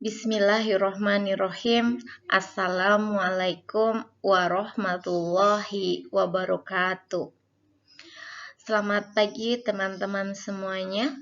Bismillahirrohmanirrohim. Assalamualaikum warahmatullahi wabarakatuh. Selamat pagi teman-teman semuanya.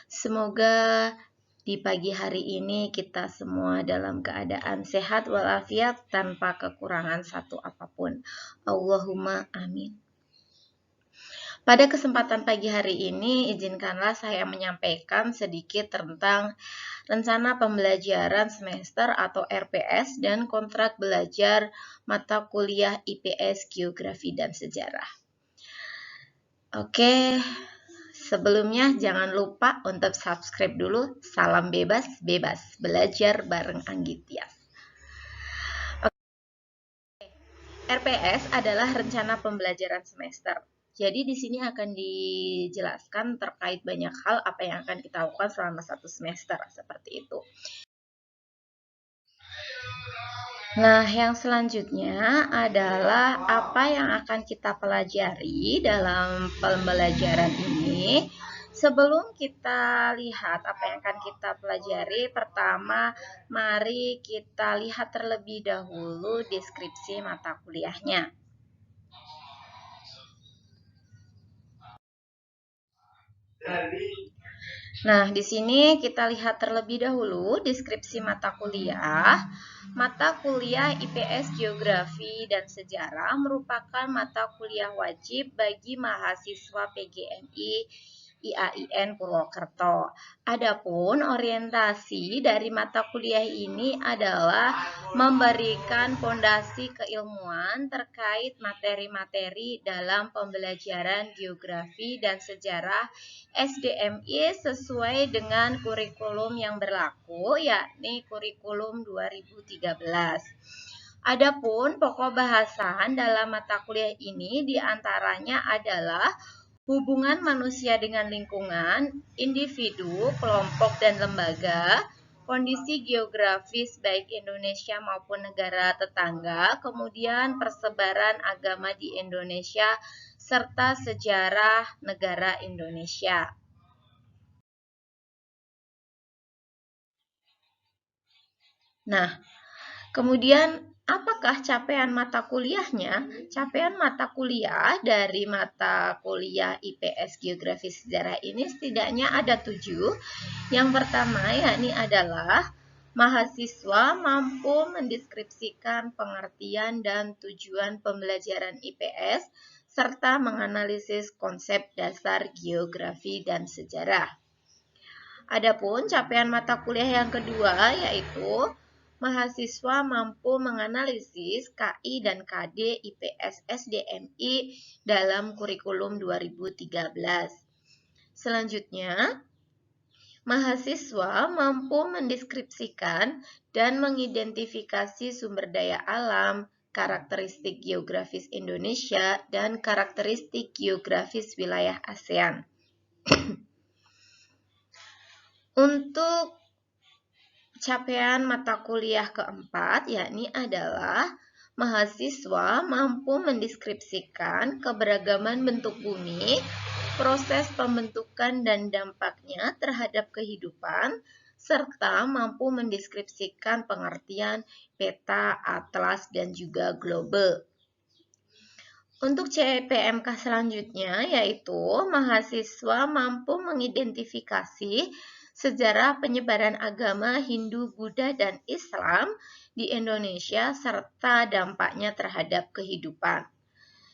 Semoga di pagi hari ini kita semua dalam keadaan sehat walafiat tanpa kekurangan satu apapun. Allahumma amin. Pada kesempatan pagi hari ini, izinkanlah saya menyampaikan sedikit tentang rencana pembelajaran semester atau RPS dan kontrak belajar mata kuliah IPS, Geografi, dan Sejarah. Oke, sebelumnya jangan lupa untuk subscribe dulu. Salam bebas belajar bareng Anggitias. RPS adalah rencana pembelajaran semester. Jadi di sini akan dijelaskan terkait banyak hal apa yang akan kita lakukan selama satu semester, seperti itu. Nah, yang selanjutnya adalah apa yang akan kita pelajari dalam pembelajaran ini. Sebelum kita lihat apa yang akan kita pelajari, pertama mari kita lihat terlebih dahulu deskripsi mata kuliahnya. Nah, di sini kita lihat terlebih dahulu deskripsi mata kuliah. Mata kuliah IPS Geografi dan Sejarah merupakan mata kuliah wajib bagi mahasiswa PGMI IAIN Purwokerto. Adapun orientasi dari mata kuliah ini adalah memberikan fondasi keilmuan terkait materi-materi dalam pembelajaran geografi dan sejarah SDMI sesuai dengan kurikulum yang berlaku, yakni kurikulum 2013. Adapun pokok bahasan dalam mata kuliah ini diantaranya adalah hubungan manusia dengan lingkungan, individu, kelompok, dan lembaga, kondisi geografis baik Indonesia maupun negara tetangga, kemudian persebaran agama di Indonesia, serta sejarah negara Indonesia. Nah, kemudian apakah capaian mata kuliahnya? Capaian mata kuliah dari mata kuliah IPS Geografi Sejarah ini setidaknya ada 7. Yang pertama yakni adalah mahasiswa mampu mendeskripsikan pengertian dan tujuan pembelajaran IPS serta menganalisis konsep dasar geografi dan sejarah. Adapun capaian mata kuliah yang kedua yaitu mahasiswa mampu menganalisis KI dan KD IPS SDMI dalam kurikulum 2013. Selanjutnya, mahasiswa mampu mendeskripsikan dan mengidentifikasi sumber daya alam, karakteristik geografis Indonesia, dan karakteristik geografis wilayah ASEAN. Untuk capaian mata kuliah keempat yakni adalah mahasiswa mampu mendeskripsikan keberagaman bentuk bumi, proses pembentukan dan dampaknya terhadap kehidupan, serta mampu mendeskripsikan pengertian peta, atlas, dan juga globe. Untuk CPMK selanjutnya yaitu mahasiswa mampu mengidentifikasi sejarah penyebaran agama Hindu, Buddha, dan Islam di Indonesia serta dampaknya terhadap kehidupan.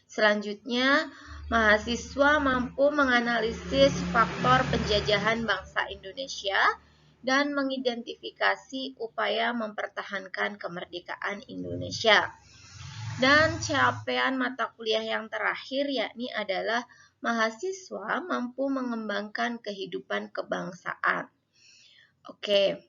Selanjutnya, mahasiswa mampu menganalisis faktor penjajahan bangsa Indonesia dan mengidentifikasi upaya mempertahankan kemerdekaan Indonesia. Dan capaian mata kuliah yang terakhir yakni adalah mahasiswa mampu mengembangkan kehidupan kebangsaan. Oke.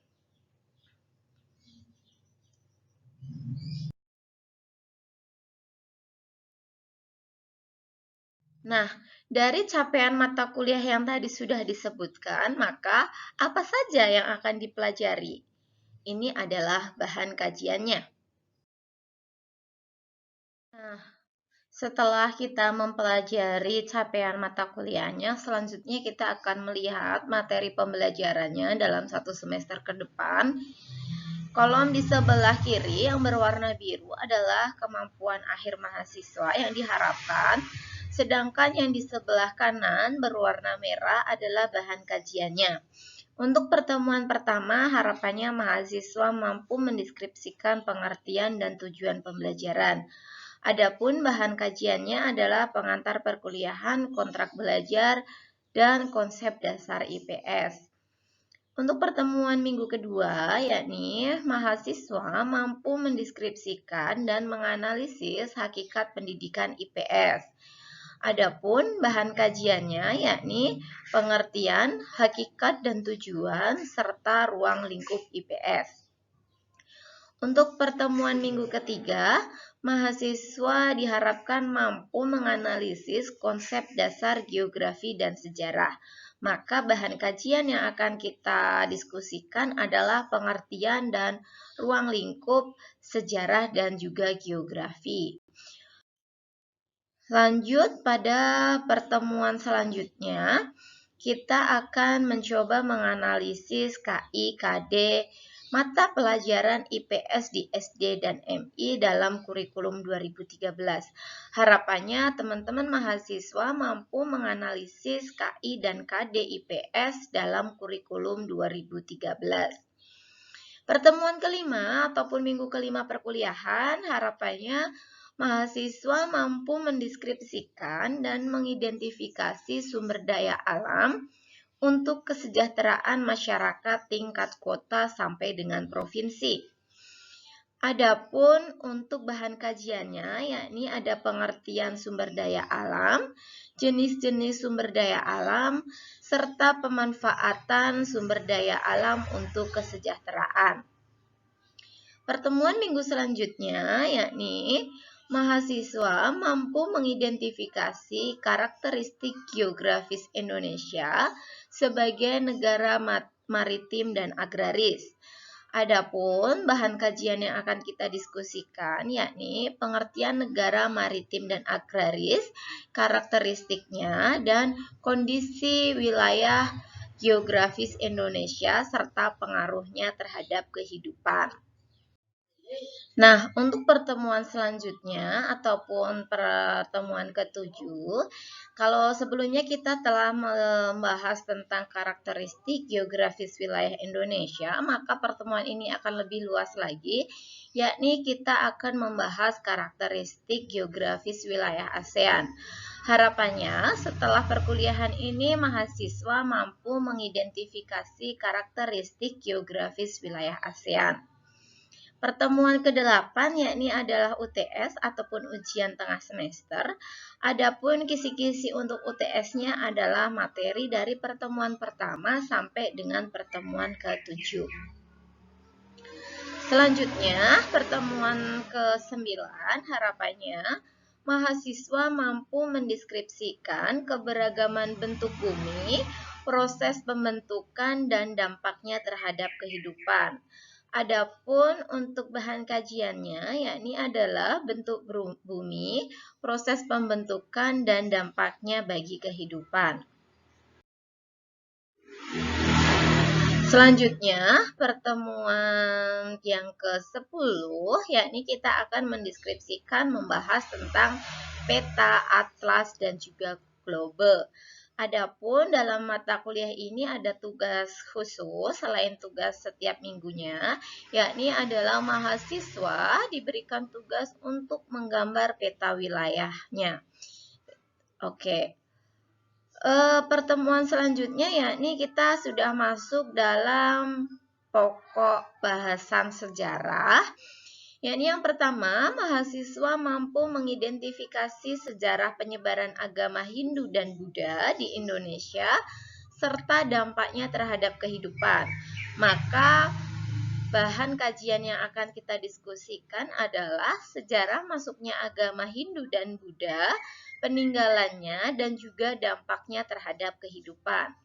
Nah, dari capaian mata kuliah yang tadi sudah disebutkan, maka apa saja yang akan dipelajari? Ini adalah bahan kajiannya. Nah, setelah kita mempelajari capaian mata kuliahnya, selanjutnya kita akan melihat materi pembelajarannya dalam satu semester ke depan. Kolom di sebelah kiri yang berwarna biru adalah kemampuan akhir mahasiswa yang diharapkan, sedangkan yang di sebelah kanan berwarna merah adalah bahan kajiannya. Untuk pertemuan pertama, harapannya mahasiswa mampu mendeskripsikan pengertian dan tujuan pembelajaran. Adapun bahan kajiannya adalah pengantar perkuliahan, kontrak belajar, dan konsep dasar IPS. Untuk pertemuan minggu kedua, yakni mahasiswa mampu mendeskripsikan dan menganalisis hakikat pendidikan IPS. Adapun bahan kajiannya yakni pengertian, hakikat dan tujuan serta ruang lingkup IPS. Untuk pertemuan minggu ketiga, mahasiswa diharapkan mampu menganalisis konsep dasar geografi dan sejarah. Maka bahan kajian yang akan kita diskusikan adalah pengertian dan ruang lingkup sejarah dan juga geografi. Lanjut pada pertemuan selanjutnya, kita akan mencoba menganalisis KI, KD, mata pelajaran IPS di SD dan MI dalam kurikulum 2013. Harapannya teman-teman mahasiswa mampu menganalisis KI dan KD IPS dalam kurikulum 2013. Pertemuan kelima ataupun minggu kelima perkuliahan, harapannya mahasiswa mampu mendeskripsikan dan mengidentifikasi sumber daya alam untuk kesejahteraan masyarakat tingkat kota sampai dengan provinsi. Adapun untuk bahan kajiannya, yakni ada pengertian sumber daya alam, jenis-jenis sumber daya alam, serta pemanfaatan sumber daya alam untuk kesejahteraan. Pertemuan minggu selanjutnya, yakni mahasiswa mampu mengidentifikasi karakteristik geografis Indonesia sebagai negara maritim dan agraris. Adapun bahan kajian yang akan kita diskusikan yakni pengertian negara maritim dan agraris, karakteristiknya, dan kondisi wilayah geografis Indonesia serta pengaruhnya terhadap kehidupan. Nah, untuk pertemuan selanjutnya ataupun pertemuan ketujuh, kalau sebelumnya kita telah membahas tentang karakteristik geografis wilayah Indonesia, maka pertemuan ini akan lebih luas lagi, yakni kita akan membahas karakteristik geografis wilayah ASEAN. Harapannya, setelah perkuliahan ini, mahasiswa mampu mengidentifikasi karakteristik geografis wilayah ASEAN. Pertemuan ke-8 yakni adalah UTS ataupun ujian tengah semester. Adapun kisi-kisi untuk UTS-nya adalah materi dari pertemuan pertama sampai dengan pertemuan ke-7. Selanjutnya, pertemuan ke-9 harapannya mahasiswa mampu mendeskripsikan keberagaman bentuk bumi, proses pembentukan dan dampaknya terhadap kehidupan. Adapun untuk bahan kajiannya yakni adalah bentuk bumi, proses pembentukan dan dampaknya bagi kehidupan. Selanjutnya, pertemuan yang ke-10 yakni kita akan mendeskripsikan membahas tentang peta, atlas dan juga global. Adapun dalam mata kuliah ini ada tugas khusus selain tugas setiap minggunya, yakni adalah mahasiswa diberikan tugas untuk menggambar peta wilayahnya. Oke. Pertemuan selanjutnya yakni kita sudah masuk dalam pokok bahasan sejarah. Yakni yang pertama, mahasiswa mampu mengidentifikasi sejarah penyebaran agama Hindu dan Buddha di Indonesia serta dampaknya terhadap kehidupan. Maka bahan kajian yang akan kita diskusikan adalah sejarah masuknya agama Hindu dan Buddha, peninggalannya, dan juga dampaknya terhadap kehidupan.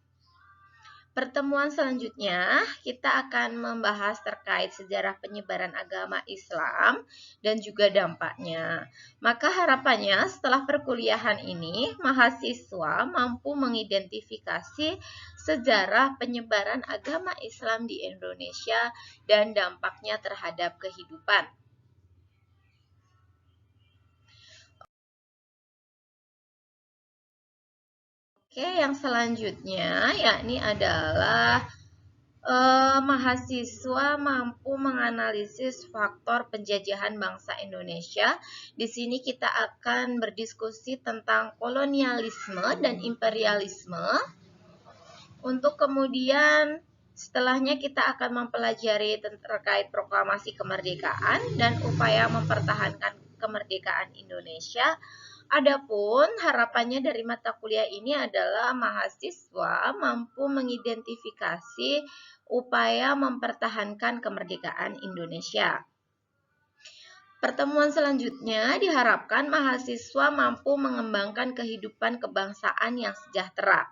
Pertemuan selanjutnya, kita akan membahas terkait sejarah penyebaran agama Islam dan juga dampaknya. Maka harapannya setelah perkuliahan ini, mahasiswa mampu mengidentifikasi sejarah penyebaran agama Islam di Indonesia dan dampaknya terhadap kehidupan. Oke, yang selanjutnya yakni adalah mahasiswa mampu menganalisis faktor penjajahan bangsa Indonesia. Di sini kita akan berdiskusi tentang kolonialisme dan imperialisme. Untuk kemudian setelahnya kita akan mempelajari terkait proklamasi kemerdekaan dan upaya mempertahankan kemerdekaan Indonesia. Adapun harapannya dari mata kuliah ini adalah mahasiswa mampu mengidentifikasi upaya mempertahankan kemerdekaan Indonesia. Pertemuan selanjutnya diharapkan mahasiswa mampu mengembangkan kehidupan kebangsaan yang sejahtera.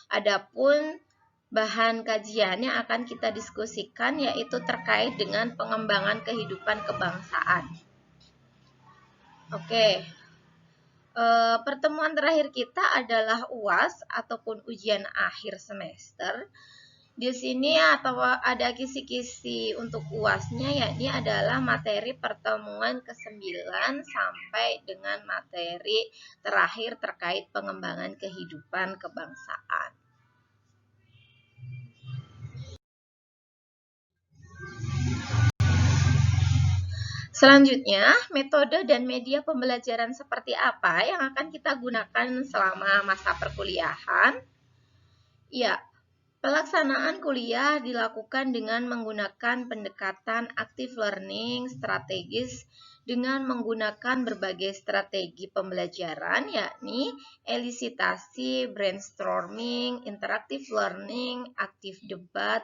Adapun bahan kajian yang akan kita diskusikan yaitu terkait dengan pengembangan kehidupan kebangsaan. Oke. Pertemuan terakhir kita adalah UAS ataupun ujian akhir semester. Di sini ada kisi-kisi untuk UAS-nya, yakni adalah materi pertemuan ke-9 sampai dengan materi terakhir terkait pengembangan kehidupan kebangsaan. Selanjutnya, metode dan media pembelajaran seperti apa yang akan kita gunakan selama masa perkuliahan? Ya, pelaksanaan kuliah dilakukan dengan menggunakan pendekatan active learning strategis dengan menggunakan berbagai strategi pembelajaran, yakni elisitasi, brainstorming, interactive learning, aktif debat,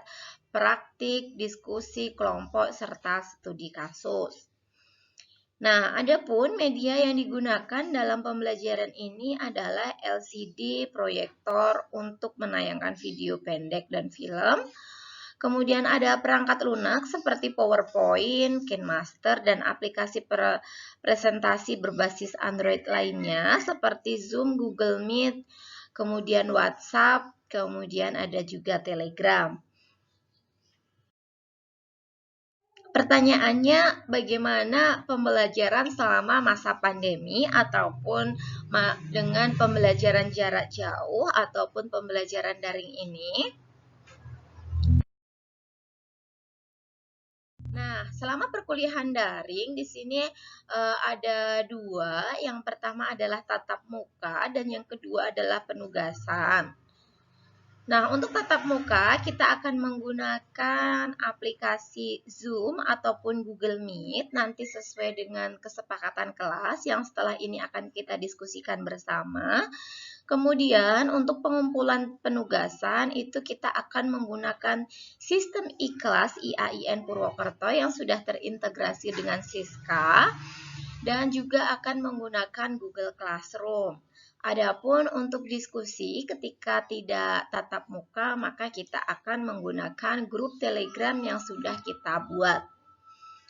praktik, diskusi kelompok, serta studi kasus. Nah, adapun media yang digunakan dalam pembelajaran ini adalah LCD, proyektor untuk menayangkan video pendek dan film. Kemudian ada perangkat lunak seperti PowerPoint, KineMaster, dan aplikasi presentasi berbasis Android lainnya seperti Zoom, Google Meet, kemudian WhatsApp, kemudian ada juga Telegram. Pertanyaannya, bagaimana pembelajaran selama masa pandemi ataupun dengan pembelajaran jarak jauh ataupun pembelajaran daring ini? Nah, selama perkuliahan daring di sini ada dua. Yang pertama adalah tatap muka dan yang kedua adalah penugasan. Nah, untuk tatap muka, kita akan menggunakan aplikasi Zoom ataupun Google Meet, nanti sesuai dengan kesepakatan kelas yang setelah ini akan kita diskusikan bersama. Kemudian, untuk pengumpulan penugasan, itu kita akan menggunakan sistem iKlas IAIN Purwokerto yang sudah terintegrasi dengan Siska, dan juga akan menggunakan Google Classroom. Adapun untuk diskusi ketika tidak tatap muka, maka kita akan menggunakan grup Telegram yang sudah kita buat.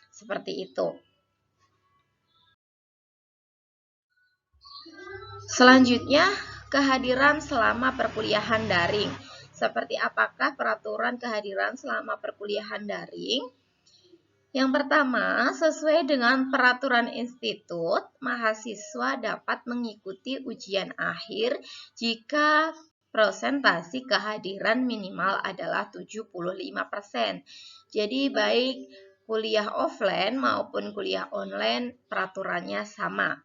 Seperti itu. Selanjutnya, kehadiran selama perkuliahan daring. Seperti apakah peraturan kehadiran selama perkuliahan daring? Yang pertama, sesuai dengan peraturan institut, mahasiswa dapat mengikuti ujian akhir jika persentasi kehadiran minimal adalah 75%. Jadi baik kuliah offline maupun kuliah online peraturannya sama.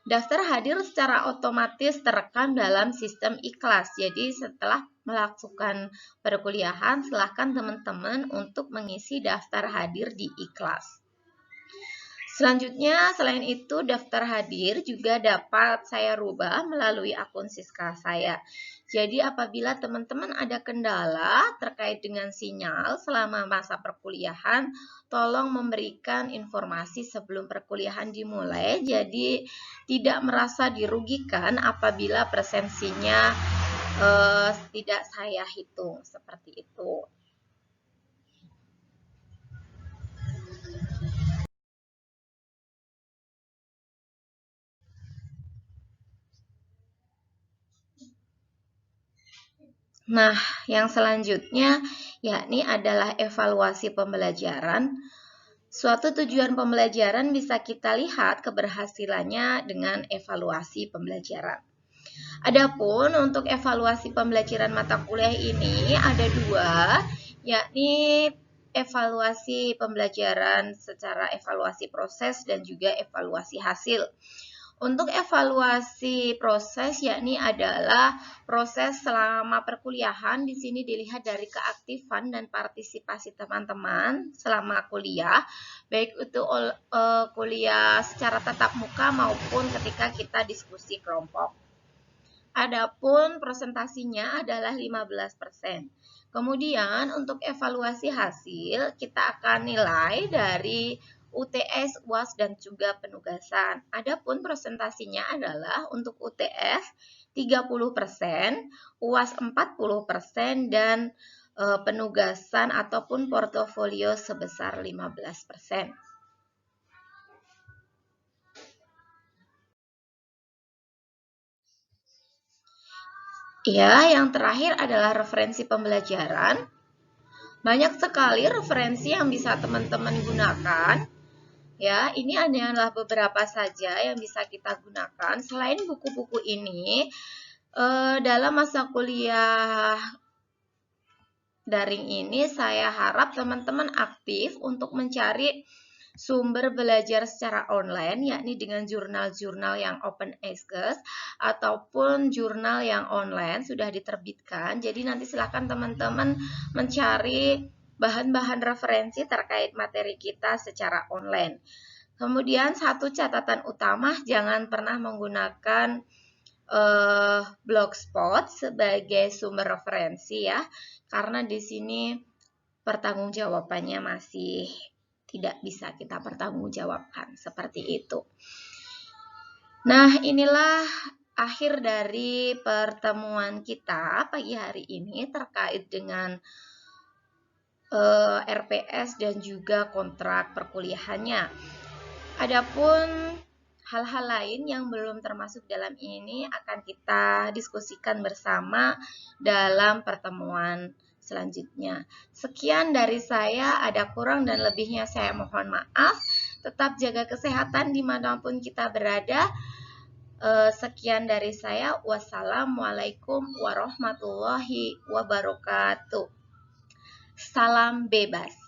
Daftar hadir secara otomatis terekam dalam sistem iKlas. Jadi setelah melakukan perkuliahan, silakan teman-teman untuk mengisi daftar hadir di iKlas. Selanjutnya, selain itu, daftar hadir juga dapat saya rubah melalui akun Siska saya. Jadi, apabila teman-teman ada kendala terkait dengan sinyal selama masa perkuliahan, tolong memberikan informasi sebelum perkuliahan dimulai. Jadi, tidak merasa dirugikan apabila presensinya tidak saya hitung seperti itu. Nah, yang selanjutnya yakni adalah evaluasi pembelajaran. Suatu tujuan pembelajaran bisa kita lihat keberhasilannya dengan evaluasi pembelajaran. Adapun untuk evaluasi pembelajaran mata kuliah ini ada dua, yakni evaluasi pembelajaran secara evaluasi proses dan juga evaluasi hasil. Untuk evaluasi proses yakni adalah proses selama perkuliahan. Di sini dilihat dari keaktifan dan partisipasi teman-teman selama kuliah, baik itu kuliah secara tatap muka maupun ketika kita diskusi kelompok. Adapun presentasinya adalah 15%. Kemudian untuk evaluasi hasil kita akan nilai dari UTS, UAS, dan juga penugasan. Adapun presentasinya adalah untuk UTS 30%, UAS 40%, dan penugasan ataupun portofolio sebesar 15%. Ya, yang terakhir adalah referensi pembelajaran. Banyak sekali referensi yang bisa teman-teman gunakan. Ya, ini adalah beberapa saja yang bisa kita gunakan. Selain buku-buku ini, dalam masa kuliah daring ini, saya harap teman-teman aktif untuk mencari sumber belajar secara online, yakni dengan jurnal-jurnal yang open access ataupun jurnal yang online sudah diterbitkan. Jadi nanti silakan teman-teman mencari bahan-bahan referensi terkait materi kita secara online. Kemudian satu catatan utama, jangan pernah menggunakan Blogspot sebagai sumber referensi ya, karena di sini pertanggungjawabannya masih tidak bisa kita pertanggungjawabkan seperti itu. Nah, inilah akhir dari pertemuan kita pagi hari ini terkait dengan RPS dan juga kontrak perkuliahannya. Adapun hal-hal lain yang belum termasuk dalam ini akan kita diskusikan bersama dalam pertemuan selanjutnya. Sekian dari saya, ada kurang dan lebihnya saya mohon maaf. Tetap jaga kesehatan dimanapun kita berada. Sekian dari saya. Wassalamualaikum warahmatullahi wabarakatuh. Salam bebas.